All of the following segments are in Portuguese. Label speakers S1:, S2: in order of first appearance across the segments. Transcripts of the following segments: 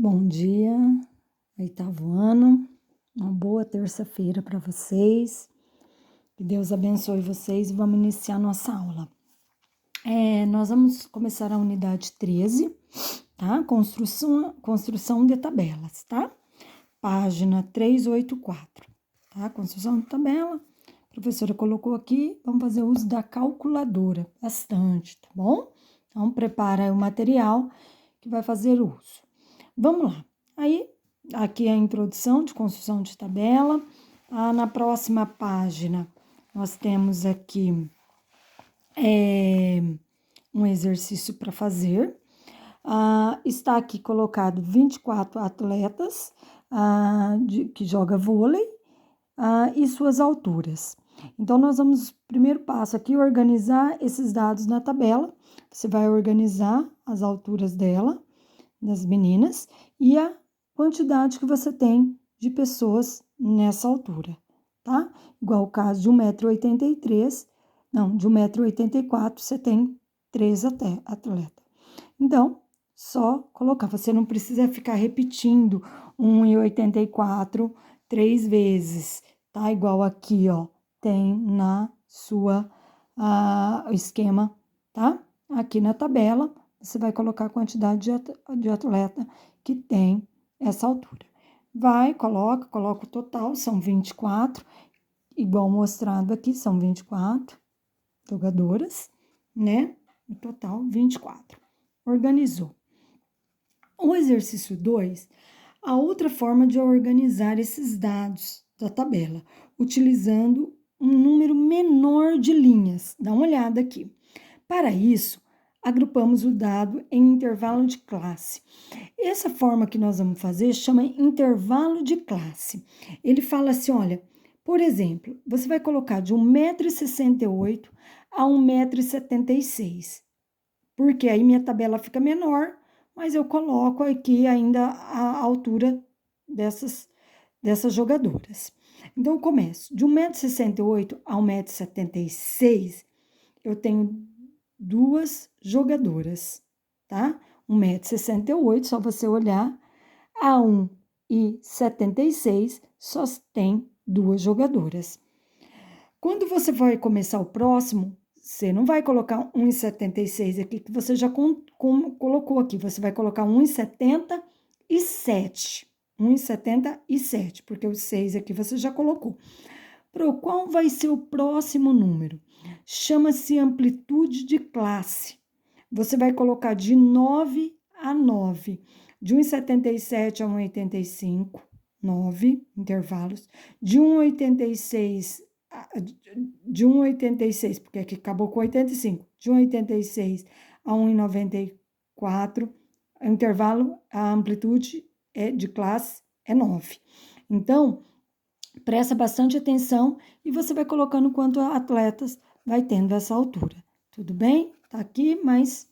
S1: Bom dia, oitavo ano, uma boa terça-feira para vocês, que Deus abençoe vocês e vamos iniciar nossa aula. Nós vamos começar a unidade 13, tá? Construção de tabelas, tá? Página 384, tá? Construção de tabela, a professora colocou aqui, vamos fazer uso da calculadora, bastante, tá bom? Então, prepara o material que vai fazer uso. Vamos lá. Aí, aqui é a introdução de construção de tabela. Na próxima página, nós temos aqui um exercício para fazer. Está aqui colocado 24 atletas que jogam vôlei e suas alturas. Então, nós vamos, primeiro passo aqui, organizar esses dados na tabela. Você vai organizar as alturas das meninas, e a quantidade que você tem de pessoas nessa altura, tá? Igual o caso de 1,83 m, não, de 1,84 m, você tem 3 atletas. Então, só colocar, você não precisa ficar repetindo 1,84 m 3 vezes, tá? Igual aqui, ó, tem na sua esquema, tá? Aqui na tabela, você vai colocar a quantidade de atleta que tem essa altura. Coloca o total, são 24, igual mostrado aqui, são 24 jogadoras, né? No total, 24. Organizou. O exercício 2, a outra forma de organizar esses dados da tabela, utilizando um número menor de linhas. Dá uma olhada aqui. Para isso, agrupamos o dado em intervalo de classe. Essa forma que nós vamos fazer chama intervalo de classe. Ele fala assim, olha, por exemplo, você vai colocar de 1,68 m a 1,76 m, porque aí minha tabela fica menor, mas eu coloco aqui ainda a altura dessas jogadoras. Então, eu começo de 1,68 m a 1,76 m, eu tenho duas jogadoras, tá? 1,68 m, só você olhar, a 1,76 m só tem duas jogadoras. Quando você vai começar o próximo, você não vai colocar 1,76 aqui, que você já colocou aqui, você vai colocar 1,77. 1,77, porque o 6 aqui você já colocou. Qual vai ser o próximo número? Chama-se amplitude de classe. Você vai colocar de 9 a 9, de 1,77 a 1,85, 9 intervalos, de 1,86, porque aqui acabou com 85, de 1,86 a 1,94, intervalo, a amplitude de classe é 9. Então, presta bastante atenção e você vai colocando quanto atletas vai tendo essa altura. Tudo bem? Tá aqui, mas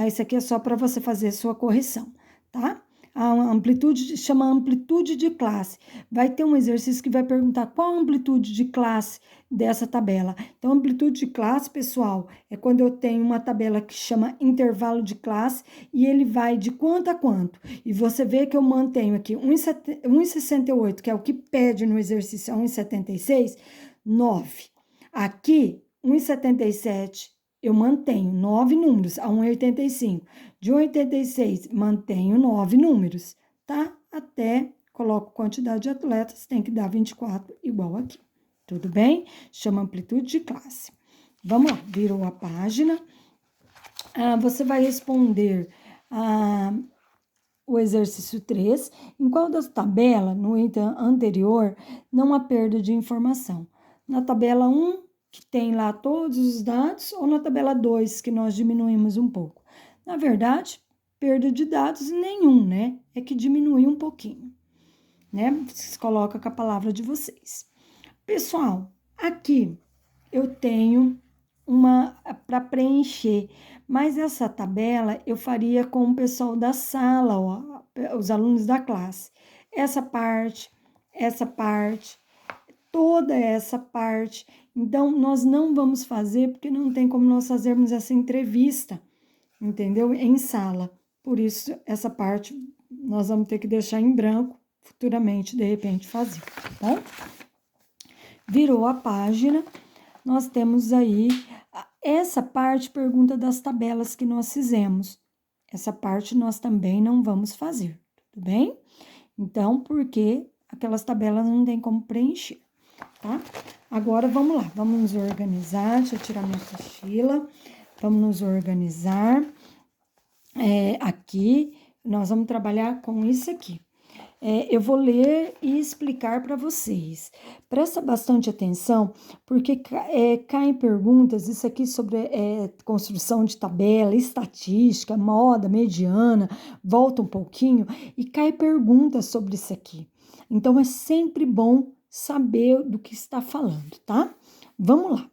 S1: esse aqui é só para você fazer sua correção, tá? A amplitude chama amplitude de classe. Vai ter um exercício que vai perguntar qual a amplitude de classe dessa tabela. Então, amplitude de classe, pessoal, é quando eu tenho uma tabela que chama intervalo de classe e ele vai de quanto a quanto. E você vê que eu mantenho aqui 1,68, que é o que pede no exercício, 1,76, 9. Aqui, 1,77, eu mantenho 9 números a 1,85. De 1,86, mantenho 9 números, tá? Até coloco quantidade de atletas, tem que dar 24 igual aqui. Tudo bem? Chama amplitude de classe. Vamos lá, virou a página. Você vai responder o exercício 3. Em qual das tabelas, no item anterior, não há perda de informação? Na tabela 1, que tem lá todos os dados, ou na tabela 2, que nós diminuímos um pouco? Na verdade, perda de dados nenhum, né? É que diminui um pouquinho, né? Vocês colocam com a palavra de vocês. Pessoal, aqui eu tenho uma para preencher, mas essa tabela eu faria com o pessoal da sala, ó, os alunos da classe. Essa parte, toda essa parte. Então, nós não vamos fazer, porque não tem como nós fazermos essa entrevista, entendeu? Em sala. Por isso, essa parte nós vamos ter que deixar em branco, futuramente, de repente, fazer, tá bom? Virou a página, nós temos aí, essa parte pergunta das tabelas que nós fizemos. Essa parte nós também não vamos fazer, tudo bem? Então, porque aquelas tabelas não tem como preencher, tá? Agora, vamos lá, vamos nos organizar, deixa eu tirar minha mochila, vamos nos organizar. Aqui, nós vamos trabalhar com isso aqui. Eu vou ler e explicar para vocês. Presta bastante atenção, porque caem perguntas, isso aqui sobre construção de tabela, estatística, moda, mediana, volta um pouquinho, e cai perguntas sobre isso aqui. Então, é sempre bom saber do que está falando, tá? Vamos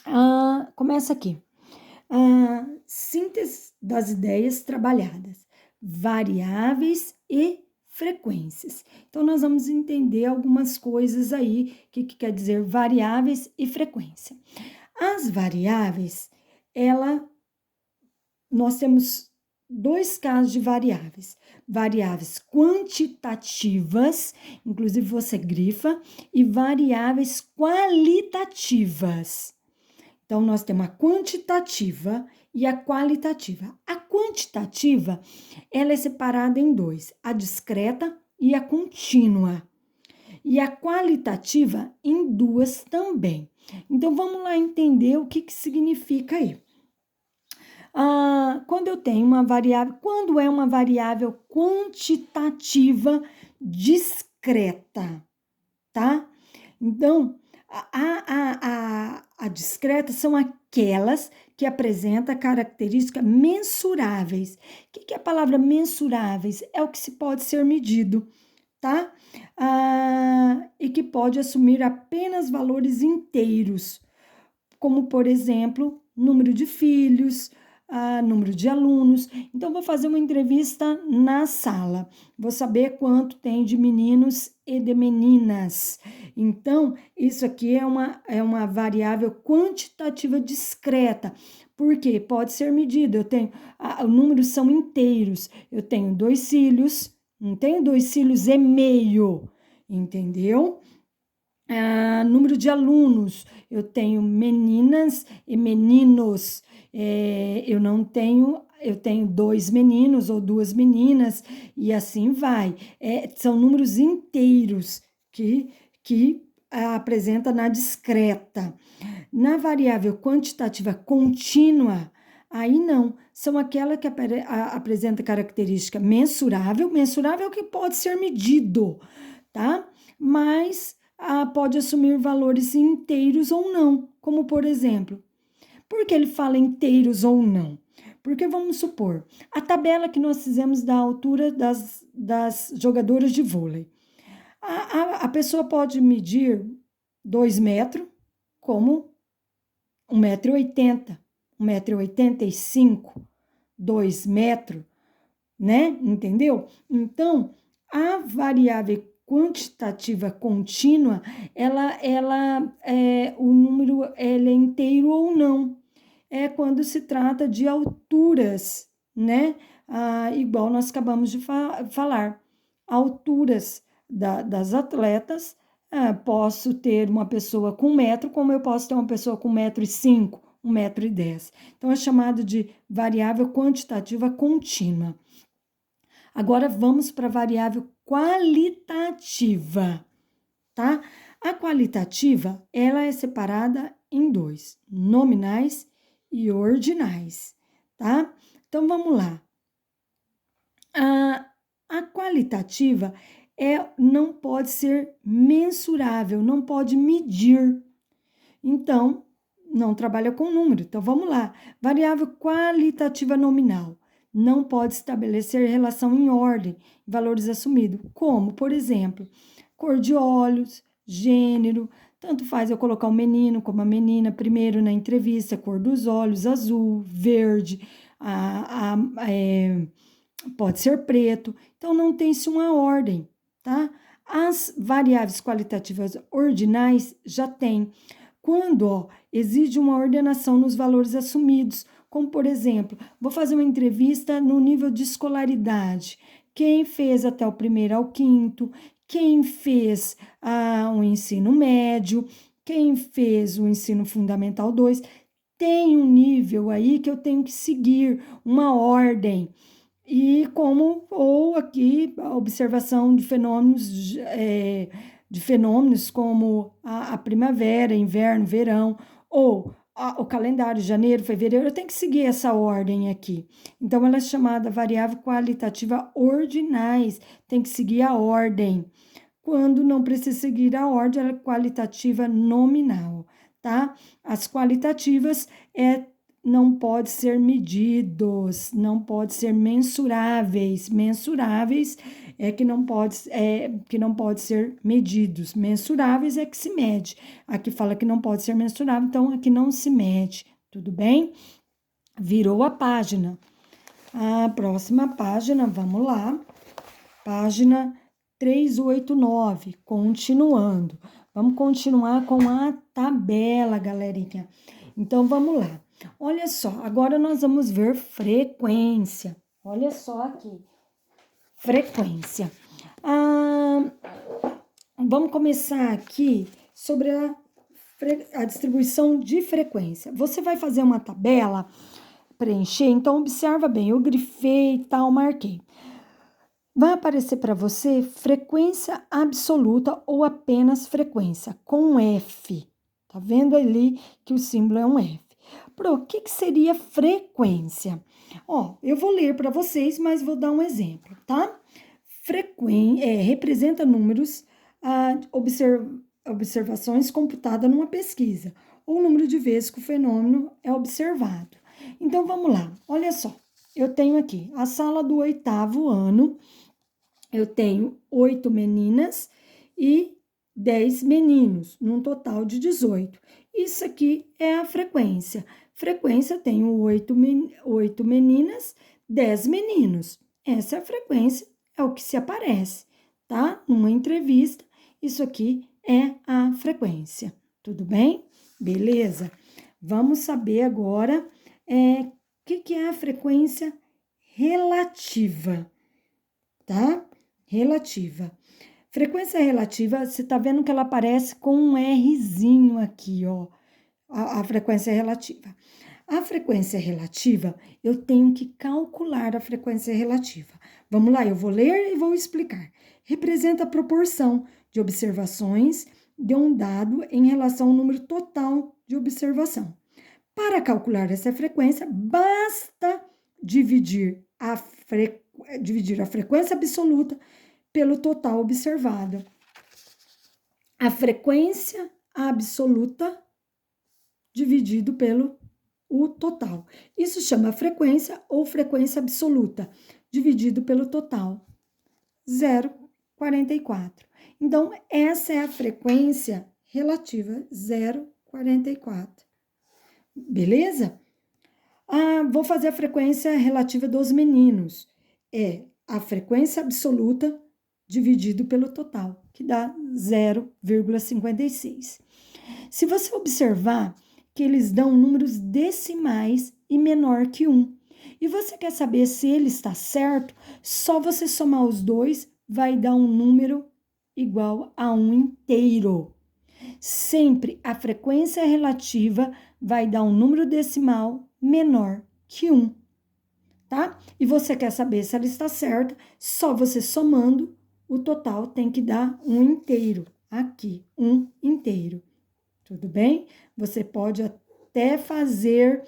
S1: lá. Começa aqui. Síntese das ideias trabalhadas, variáveis e frequências. Então, nós vamos entender algumas coisas aí, que quer dizer variáveis e frequência. As variáveis, nós temos dois casos de variáveis. Variáveis quantitativas, inclusive você grifa, e variáveis qualitativas. Então, nós temos a quantitativa e a qualitativa. A quantitativa, ela é separada em dois, a discreta e a contínua. E a qualitativa em duas também. Então, vamos lá entender o que significa aí. Quando eu tenho uma variável, quando é uma variável quantitativa discreta, tá? Então, a discreta são aquelas que apresentam características mensuráveis. O que é a palavra mensuráveis? É o que se pode ser medido, tá? E que pode assumir apenas valores inteiros, como, por exemplo, número de filhos, número de alunos. Então, vou fazer uma entrevista na sala. Vou saber quanto tem de meninos e de meninas. Então, isso aqui é uma variável quantitativa discreta. Por quê? Pode ser medido. Os números são inteiros. Eu tenho 2 filhos, não tenho 2 filhos e meio, entendeu? Número de alunos, eu tenho meninas e meninos, eu tenho 2 meninos ou 2 meninas, e assim vai. São números inteiros que apresenta na discreta. Na variável quantitativa contínua, aí não, são aquela que apresenta característica mensurável. Mensurável é o que pode ser medido, tá? Mas pode assumir valores inteiros ou não, como por exemplo, por que ele fala inteiros ou não? Porque vamos supor, a tabela que nós fizemos da altura das jogadoras de vôlei, a pessoa pode medir 2 metros, como 1,80 m, 1,85 m, 2 metros, né? Entendeu? Então, a variável quantitativa contínua, o número ele é inteiro ou não. É quando se trata de alturas, né? Igual nós acabamos de falar. Alturas das atletas, posso ter uma pessoa com 1 metro, como eu posso ter uma pessoa com 1,5 m, 1,10 m. Então, é chamado de variável quantitativa contínua. Agora, vamos para a variável qualitativa, tá? A qualitativa, ela é separada em dois, nominais e ordinais, tá? Então, vamos lá. A qualitativa não pode ser mensurável, não pode medir. Então, não trabalha com número. Então, vamos lá. Variável qualitativa nominal. Não pode estabelecer relação em ordem, valores assumidos, como, por exemplo, cor de olhos, gênero, tanto faz eu colocar um menino como a menina primeiro na entrevista, cor dos olhos, azul, verde, pode ser preto, então não tem-se uma ordem, tá? As variáveis qualitativas ordinais já tem, quando exige uma ordenação nos valores assumidos, como, por exemplo, vou fazer uma entrevista no nível de escolaridade. quem fez até o primeiro ao quinto, quem fez o ensino médio, quem fez o ensino fundamental 2. Tem um nível aí que eu tenho que seguir uma ordem. E ou aqui, a observação de fenômenos como a primavera, inverno, verão, ou o calendário, janeiro, fevereiro, eu tenho que seguir essa ordem aqui. Então, ela é chamada variável qualitativa ordinais, tem que seguir a ordem. Quando não precisa seguir a ordem, ela é qualitativa nominal, tá? As qualitativas não pode ser medidos, não pode ser mensuráveis. Mensuráveis que não pode ser medidos. Mensuráveis é que se mede. Aqui fala que não pode ser mensurável, então aqui não se mede. Tudo bem? Virou a página. A próxima página, vamos lá. Página 389, continuando. Vamos continuar com a tabela, galerinha. Então, vamos lá. Olha só, agora nós vamos ver frequência. Olha só aqui, frequência. Vamos começar aqui sobre a distribuição de frequência. Você vai fazer uma tabela, preencher, então observa bem, eu grifei e tal, marquei. Vai aparecer para você frequência absoluta ou apenas frequência, com F. Tá vendo ali que o símbolo é um F. O que seria frequência? Eu vou ler para vocês, mas vou dar um exemplo, tá? Representa números, observações computadas numa pesquisa, ou o número de vezes que o fenômeno é observado. Então, vamos lá. Olha só, eu tenho aqui a sala do 8º ano, eu tenho 8 meninas e 10 meninos, num total de 18. Isso aqui é a frequência. Frequência, tenho 8 meninas, 10 meninos. Essa é a frequência, é o que se aparece, tá? Numa entrevista, isso aqui é a frequência. Tudo bem? Beleza. Vamos saber agora o que é a frequência relativa, tá? Relativa. Frequência relativa, você tá vendo que ela aparece com um Rzinho aqui, ó. A frequência relativa. A frequência relativa, eu tenho que calcular a frequência relativa. Vamos lá, eu vou ler e vou explicar. Representa a proporção de observações de um dado em relação ao número total de observação. Para calcular essa frequência, basta dividir a frequência absoluta pelo total observado. A frequência absoluta dividido pelo o total. Isso chama frequência ou frequência absoluta, dividido pelo total. 0,44. Então, essa é a frequência relativa, 0,44. Beleza? Vou fazer a frequência relativa dos meninos. É a frequência absoluta dividido pelo total, que dá 0,56. Se você observar que eles dão números decimais e menor que 1, e você quer saber se ele está certo, só você somar os dois vai dar um número igual a 1 inteiro. Sempre a frequência relativa vai dar um número decimal menor que 1, tá? E você quer saber se ela está certa, só você somando, o total tem que dar 1 inteiro. Aqui, 1 inteiro. Tudo bem? Você pode até fazer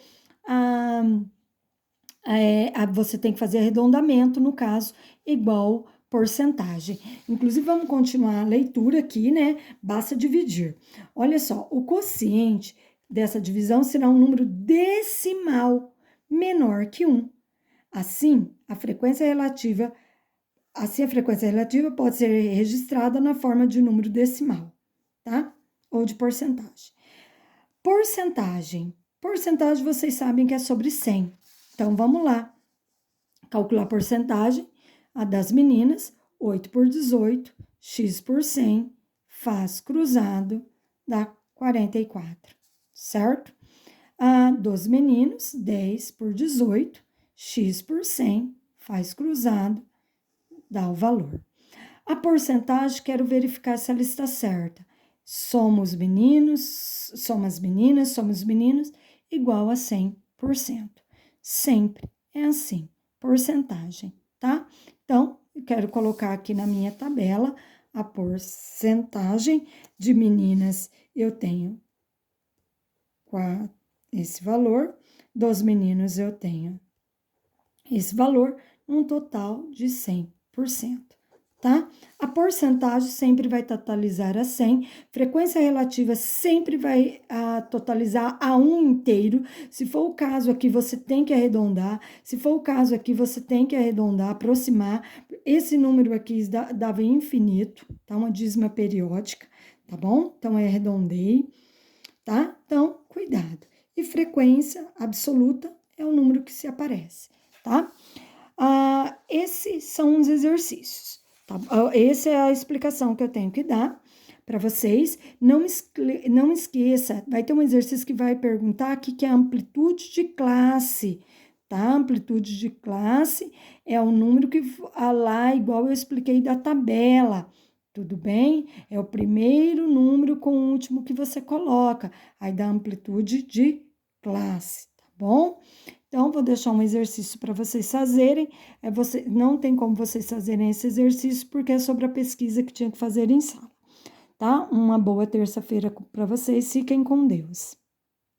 S1: você tem que fazer arredondamento, no caso, igual porcentagem. Inclusive, vamos continuar a leitura aqui, né? Basta dividir. Olha só, o quociente dessa divisão será um número decimal menor que 1. Assim, a frequência relativa pode ser registrada na forma de número decimal, tá? Ou de porcentagem. Porcentagem. Porcentagem, vocês sabem que é sobre 100. Então, vamos lá. Calcular a porcentagem, a das meninas, 8 por 18, x por 100, faz cruzado, dá 44, certo? A dos meninos, 10 por 18, x por 100, faz cruzado, dá o valor. A porcentagem, quero verificar se ela está certa. Somos meninos, somos meninas, somos meninos, igual a 100%. Sempre é assim, porcentagem, tá? Então, eu quero colocar aqui na minha tabela a porcentagem de meninas. Eu tenho esse valor, dos meninos eu tenho esse valor, um total de 100%, tá? A porcentagem sempre vai totalizar a 100, frequência relativa sempre vai totalizar a 1 inteiro. Se for o caso aqui, você tem que arredondar. Se for o caso aqui, você tem que arredondar, aproximar. Esse número aqui dava infinito, tá? Uma dízima periódica, tá bom? Então, eu arredondei, tá? Então, cuidado. E frequência absoluta é o número que se aparece, tá? Esses são os exercícios, tá? Essa é a explicação que eu tenho que dar para vocês. Não esqueça, vai ter um exercício que vai perguntar aqui que é a amplitude de classe, tá? Amplitude de classe é o número que lá, igual eu expliquei da tabela. Tudo bem? É o primeiro número com o último que você coloca, aí dá amplitude de classe, tá bom? Então, vou deixar um exercício para vocês fazerem. Não tem como vocês fazerem esse exercício, porque é sobre a pesquisa que tinha que fazer em sala, tá? Uma boa terça-feira para vocês. Fiquem com Deus.